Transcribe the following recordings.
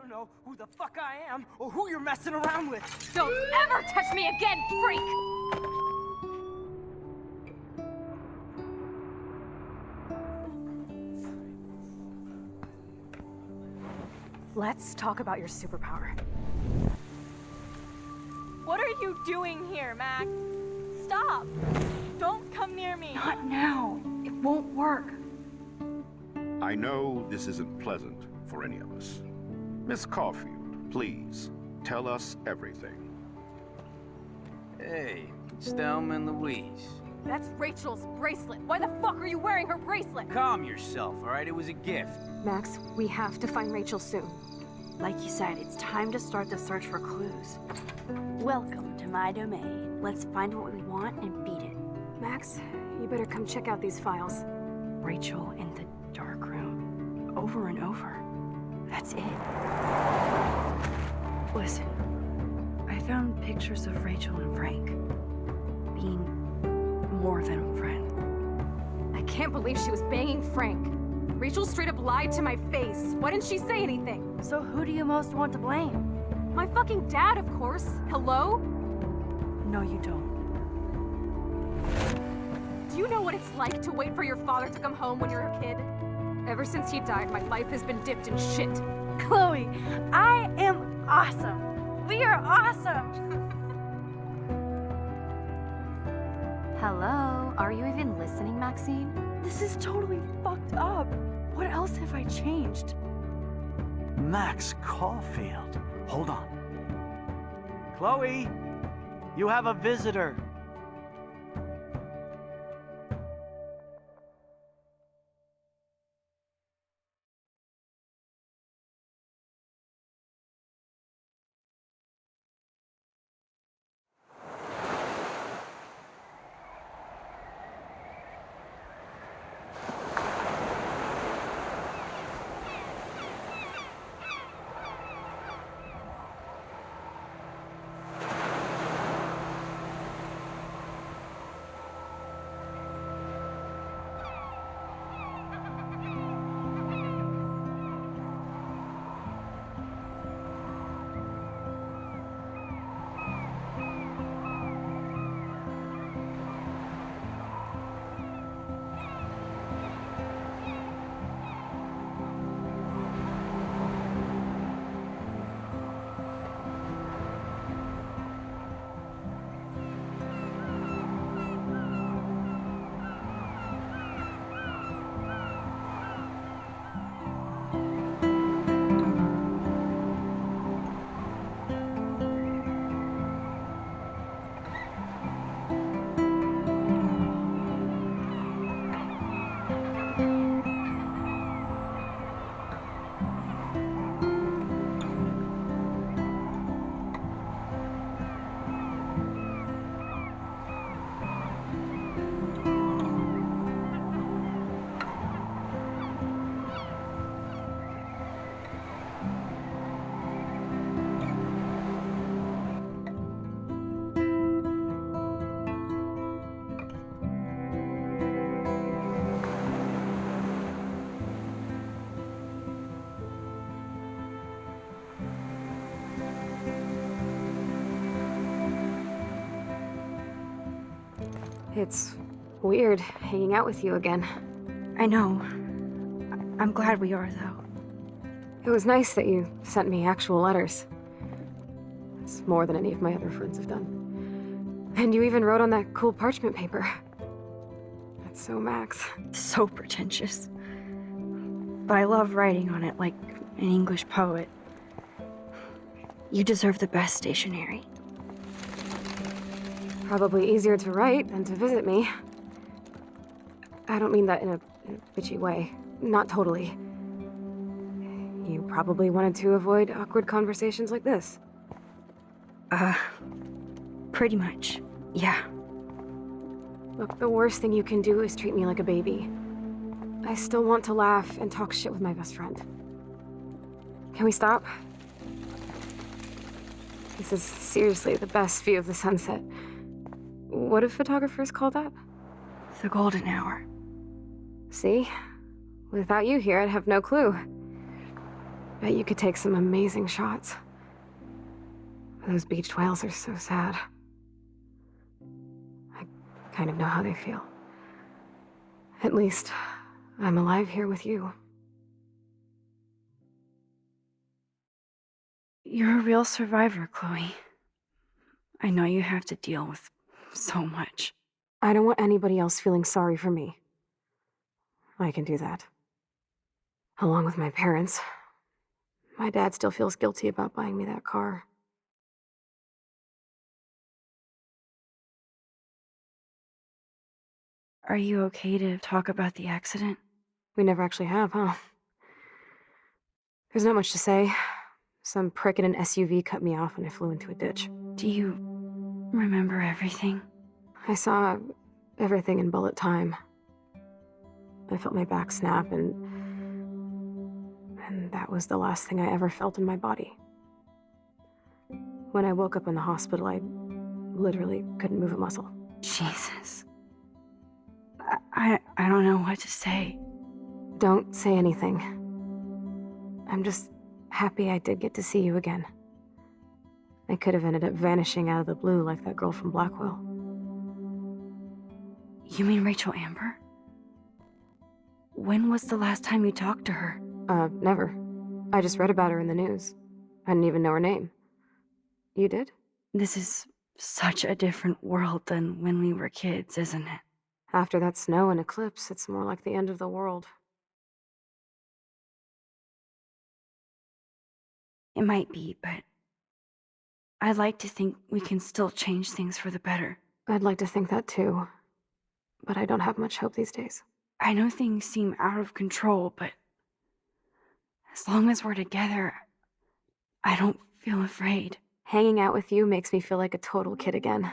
don't know who the fuck I am or who you're messing around with. Don't ever touch me again, freak! Let's talk about your superpower. What are you doing here, Max? Stop! Don't come near me! Not now. It won't work. I know this isn't pleasant for any of us. Miss Caulfield, please, tell us everything. Hey, it's Thelma and Louise. That's Rachel's bracelet. Why the fuck are you wearing her bracelet? Calm yourself, all right? It was a gift. Max, we have to find Rachel soon. Like you said, it's time to start the search for clues. Welcome to my domain. Let's find what we want and beat it. Max, you better come check out these files. Rachel in the dark room. Over and over. That's it. Listen, I found pictures of Rachel and Frank being more than a friend. I can't believe she was banging Frank. Rachel straight up lied to my face. Why didn't she say anything? So who do you most want to blame? My fucking dad, of course. Hello? No, you don't. Do you know what it's like to wait for your father to come home when you're a kid? Ever since he died, my life has been dipped in shit. Chloe, I am awesome. We are awesome. Hello? Are you even listening, Maxine? This is totally fucked up. What else have I changed? Max Caulfield. Hold on. Chloe, you have a visitor. It's weird hanging out with you again. I know. I'm glad we are, though. It was nice that you sent me actual letters. It's more than any of my other friends have done. And you even wrote on that cool parchment paper. That's so Max. So pretentious. But I love writing on it like an English poet. You deserve the best stationery. Probably easier to write than to visit me. I don't mean that in a bitchy way. Not totally. You probably wanted to avoid awkward conversations like this. Pretty much, yeah. Look, the worst thing you can do is treat me like a baby. I still want to laugh and talk shit with my best friend. Can we stop? This is seriously the best view of the sunset. What do photographers call that? The golden hour. See? Without you here, I'd have no clue. Bet you could take some amazing shots. Those beached whales are so sad. I kind of know how they feel. At least, I'm alive here with you. You're a real survivor, Chloe. I know you have to deal with so much. I don't want anybody else feeling sorry for me. I can do that. Along with my parents. My dad still feels guilty about buying me that car. Are you okay to talk about the accident? We never actually have, huh? There's not much to say. Some prick in an SUV cut me off and I flew into a ditch. Do you remember everything? I saw everything in bullet time. I felt my back snap and that was the last thing I ever felt in my body. When I woke up in the hospital, I literally couldn't move a muscle. Jesus. I don't know what to say. Don't say anything. I'm just happy I did get to see you again. I could have ended up vanishing out of the blue like that girl from Blackwell. You mean Rachel Amber? When was the last time you talked to her? Never. I just read about her in the news. I didn't even know her name. You did? This is such a different world than when we were kids, isn't it? After that snow and eclipse, it's more like the end of the world. It might be, but I'd like to think we can still change things for the better. I'd like to think that too, but I don't have much hope these days. I know things seem out of control, but as long as we're together, I don't feel afraid. Hanging out with you makes me feel like a total kid again.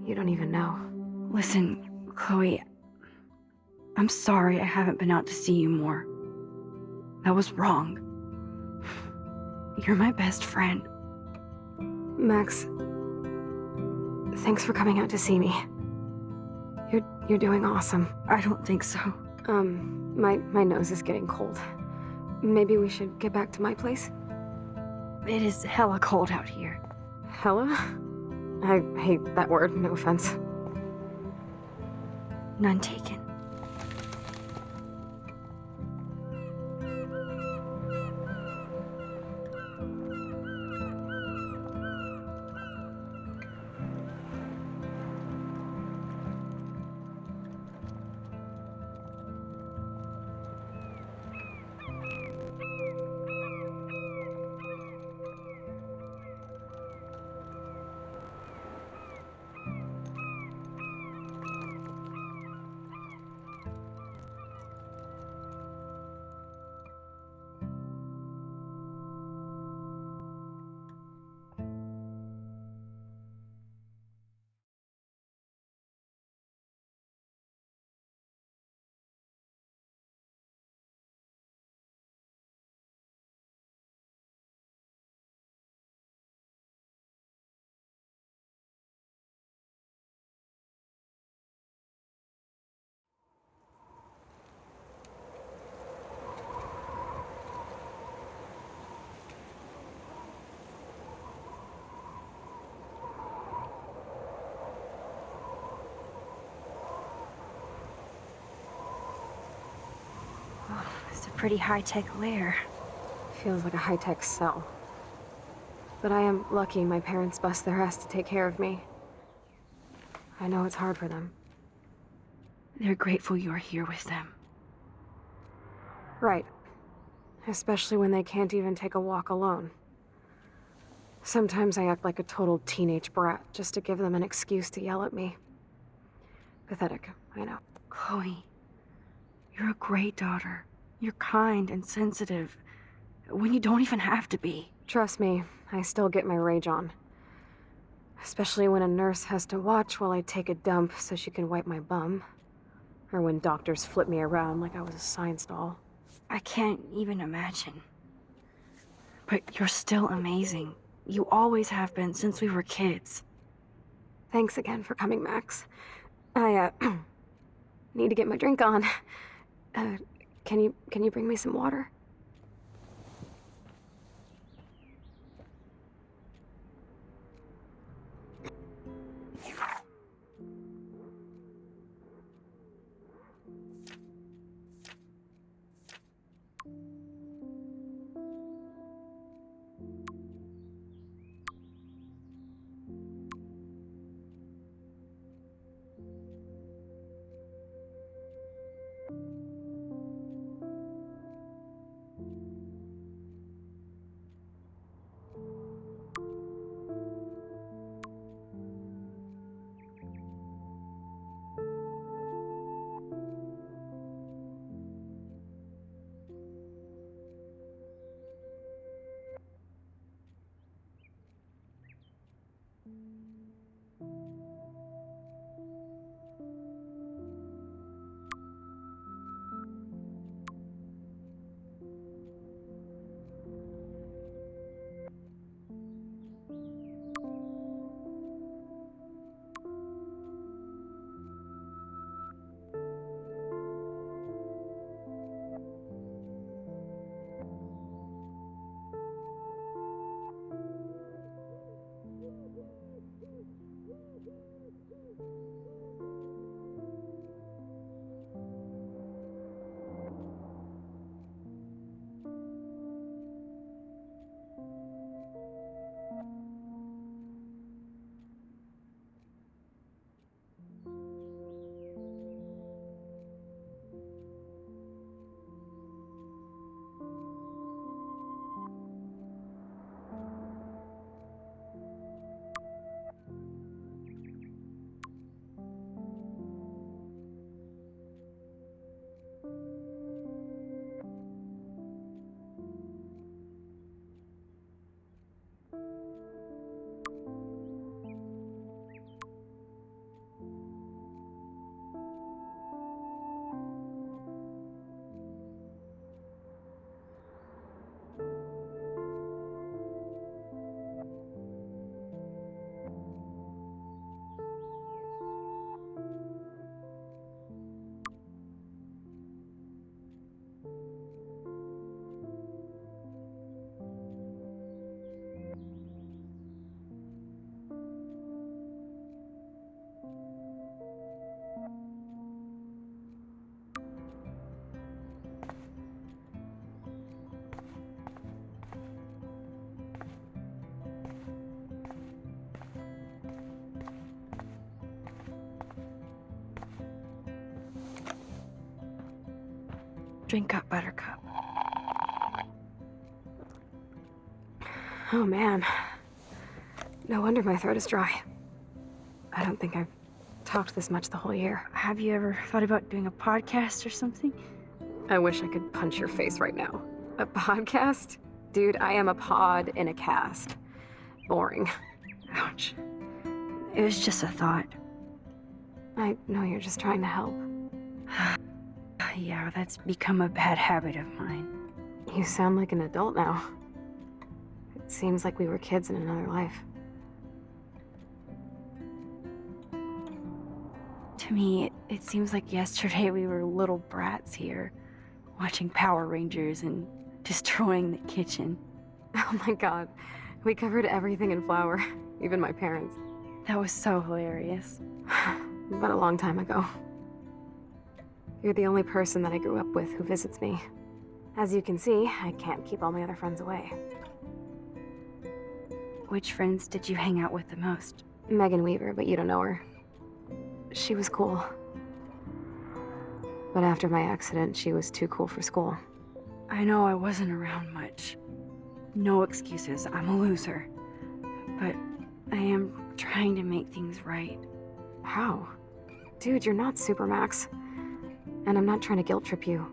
You don't even know. Listen, Chloe, I'm sorry I haven't been out to see you more. That was wrong. You're my best friend. Max, thanks for coming out to see me. You're doing awesome. I don't think so. My nose is getting cold. Maybe we should get back to my place? It is hella cold out here. Hella? I hate that word, no offense. None taken. It's a pretty high-tech lair. Feels like a high-tech cell. But I am lucky my parents bust their ass to take care of me. I know it's hard for them. They're grateful you're here with them. Right. Especially when they can't even take a walk alone. Sometimes I act like a total teenage brat just to give them an excuse to yell at me. Pathetic, I know. Chloe, you're a great daughter. You're kind and sensitive when you don't even have to be. Trust me, I still get my rage on. Especially when a nurse has to watch while I take a dump so she can wipe my bum. Or when doctors flip me around like I was a science doll. I can't even imagine. But you're still amazing. You always have been since we were kids. Thanks again for coming, Max. I, need to get my drink on. Can you bring me some water? Drink up, Buttercup. Oh man. No wonder my throat is dry. I don't think I've talked this much the whole year. Have you ever thought about doing a podcast or something? I wish I could punch your face right now. A podcast? Dude, I am a pod in a cast. Boring. Ouch. It was just a thought. I know you're just trying to help. Yeah, that's become a bad habit of mine. You sound like an adult now. It seems like we were kids in another life. To me, it seems like yesterday we were little brats here, watching Power Rangers and destroying the kitchen. Oh my god. We covered everything in flour, even my parents. That was so hilarious. But a long time ago. You're the only person that I grew up with who visits me. As you can see, I can't keep all my other friends away. Which friends did you hang out with the most? Megan Weaver, but you don't know her. She was cool. But after my accident, she was too cool for school. I know I wasn't around much. No excuses, I'm a loser. But I am trying to make things right. How? Dude, you're not Supermax. And I'm not trying to guilt trip you.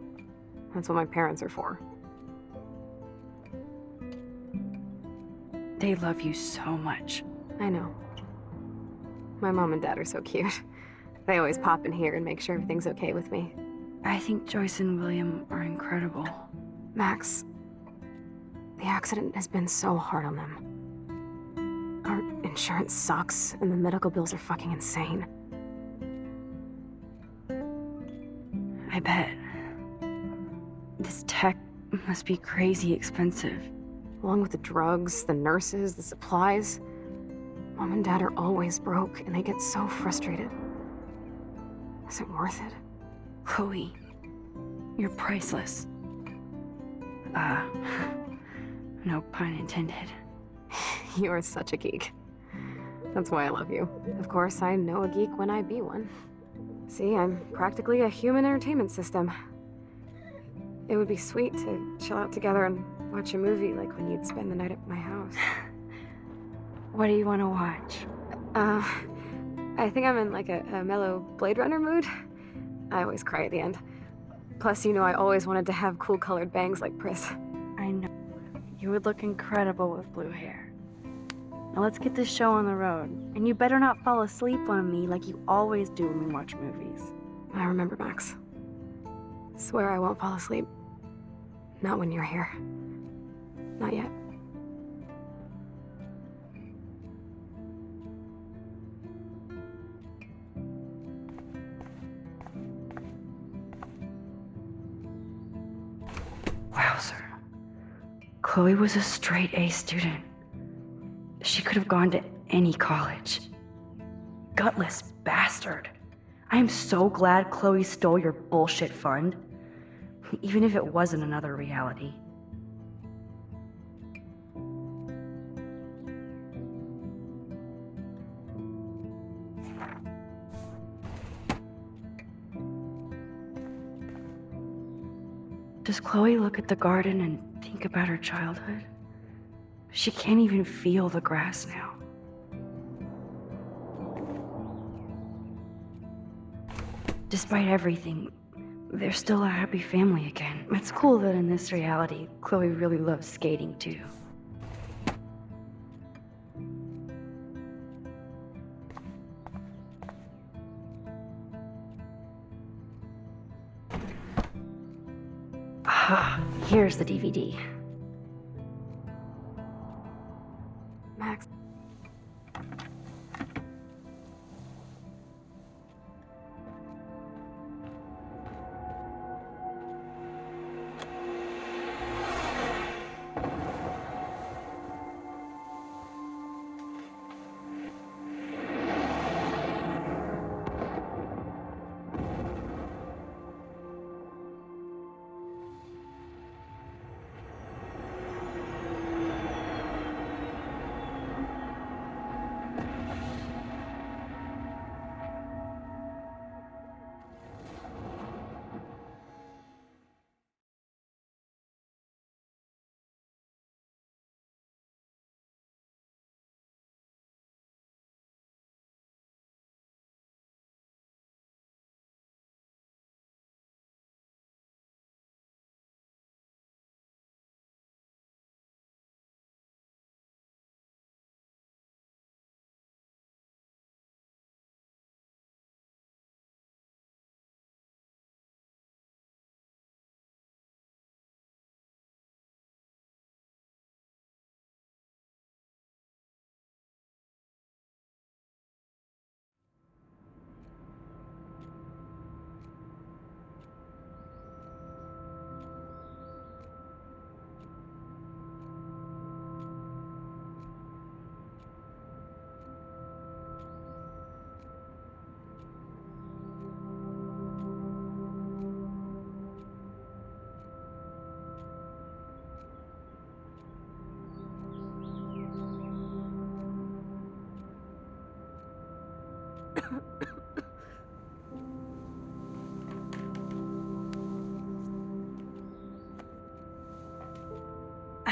That's what my parents are for. They love you so much. I know. My mom and dad are so cute. They always pop in here and make sure everything's okay with me. I think Joyce and William are incredible. Max, the accident has been so hard on them. Our insurance sucks, and the medical bills are fucking insane. I bet. This tech must be crazy expensive. Along with the drugs, the nurses, the supplies. Mom and Dad are always broke, and they get so frustrated. Is it worth it? Chloe, you're priceless. No pun intended. You are such a geek. That's why I love you. Of course, I know a geek when I be one. See, I'm practically a human entertainment system. It would be sweet to chill out together and watch a movie like when you'd spend the night at my house. What do you want to watch? I think I'm in like a mellow Blade Runner mood. I always cry at the end. Plus, you know I always wanted to have cool colored bangs like Pris. I know. You would look incredible with blue hair. Now let's get this show on the road. And you better not fall asleep on me like you always do when we watch movies. I remember, Max. Swear I won't fall asleep. Not when you're here. Not yet. Wowzer. Chloe was a straight A student. She could have gone to any college. Gutless bastard. I am so glad Chloe stole your bullshit fund. Even if it wasn't another reality. Does Chloe look at the garden and think about her childhood? She can't even feel the grass now. Despite everything, they're still a happy family again. It's cool that in this reality, Chloe really loves skating too. Ah, here's the DVD. Max.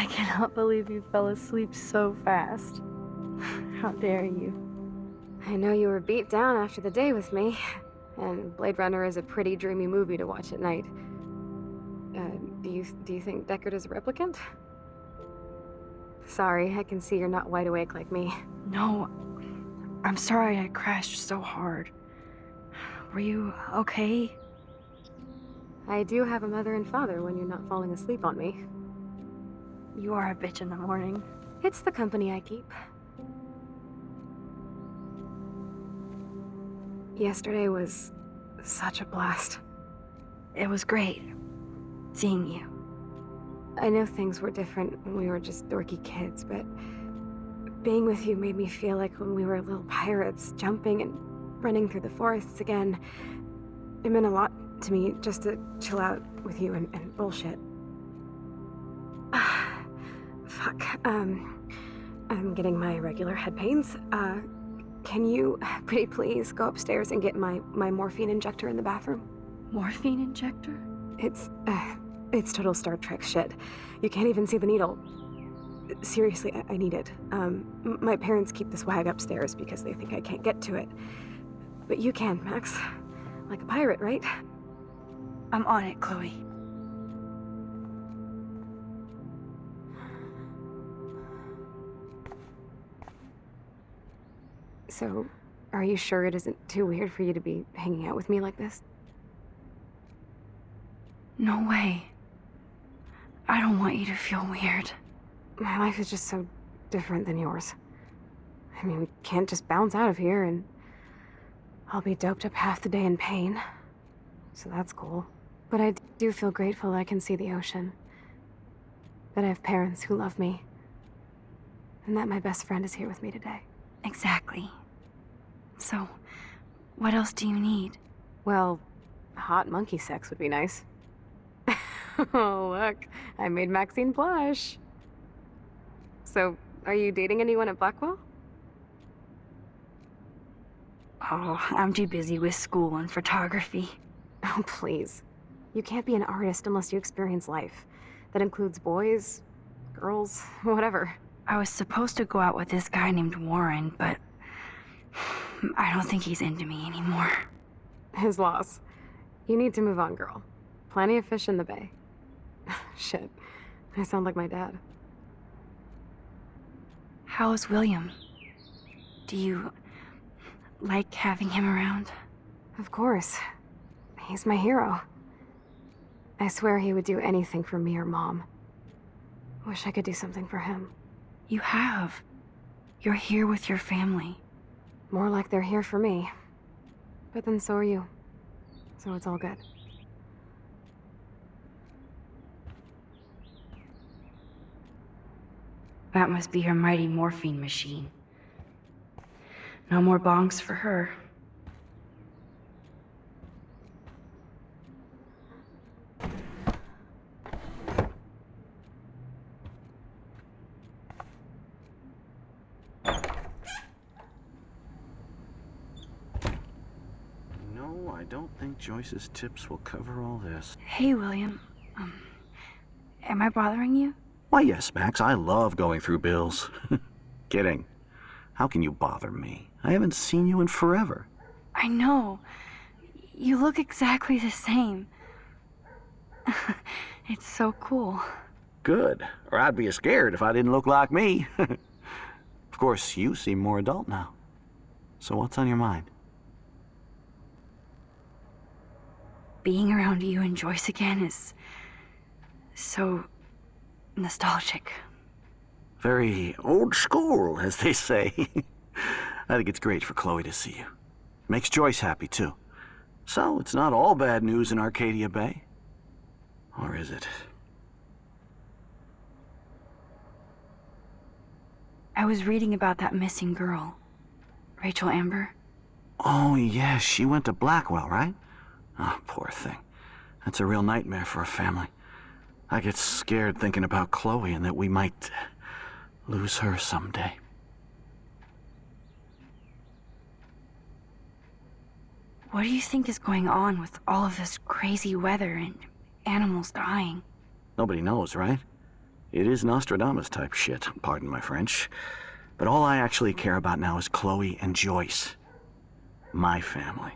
I cannot believe you fell asleep so fast. How dare you? I know you were beat down after the day with me, and Blade Runner is a pretty dreamy movie to watch at night. Do you think Deckard is a replicant? Sorry, I can see you're not wide awake like me. No, I'm sorry I crashed so hard. Were you okay? I do have a mother and father when you're not falling asleep on me. You are a bitch in the morning. It's the company I keep. Yesterday was such a blast. It was great seeing you. I know things were different when we were just dorky kids, but being with you made me feel like when we were little pirates, jumping and running through the forests again. It meant a lot to me just to chill out with you and bullshit. Fuck. I'm getting my regular head pains. Can you, pretty please, go upstairs and get my morphine injector in the bathroom? Morphine injector? It's total Star Trek shit. You can't even see the needle. Seriously, I need it. My parents keep the swag upstairs because they think I can't get to it. But you can, Max. Like a pirate, right? I'm on it, Chloe. So, are you sure it isn't too weird for you to be hanging out with me like this? No way. I don't want you to feel weird. My life is just so different than yours. I mean, we can't just bounce out of here and I'll be doped up half the day in pain. So that's cool. But I do feel grateful that I can see the ocean. That I have parents who love me. And that my best friend is here with me today. Exactly. So, what else do you need? Well, hot monkey sex would be nice. Oh, look. I made Maxine blush. So, are you dating anyone at Blackwell? Oh, I'm too busy with school and photography. Oh, please. You can't be an artist unless you experience life. That includes boys, girls, whatever. I was supposed to go out with this guy named Warren, but I don't think he's into me anymore. His loss. You need to move on, girl. Plenty of fish in the bay. Shit. I sound like my dad. How's William? Do you like having him around? Of course. He's my hero. I swear he would do anything for me or Mom. Wish I could do something for him. You have. You're here with your family. More like they're here for me. But then so are you. So it's all good. That must be her mighty morphine machine. No more bongs for her. No, I don't think Joyce's tips will cover all this. Hey, William. Am I bothering you? Why, yes, Max. I love going through bills. Kidding. How can you bother me? I haven't seen you in forever. I know. You look exactly the same. It's so cool. Good. Or I'd be scared if I didn't look like me. Of course, you seem more adult now. So what's on your mind? Being around you and Joyce again is so nostalgic. Very old school, as they say. I think it's great for Chloe to see you. Makes Joyce happy, too. So, it's not all bad news in Arcadia Bay. Or is it? I was reading about that missing girl, Rachel Amber. Oh, yeah, she went to Blackwell, right? Oh, poor thing. That's a real nightmare for a family. I get scared thinking about Chloe and that we might lose her someday. What do you think is going on with all of this crazy weather and animals dying? Nobody knows, right? It is Nostradamus type shit, pardon my French. But all I actually care about now is Chloe and Joyce. My family.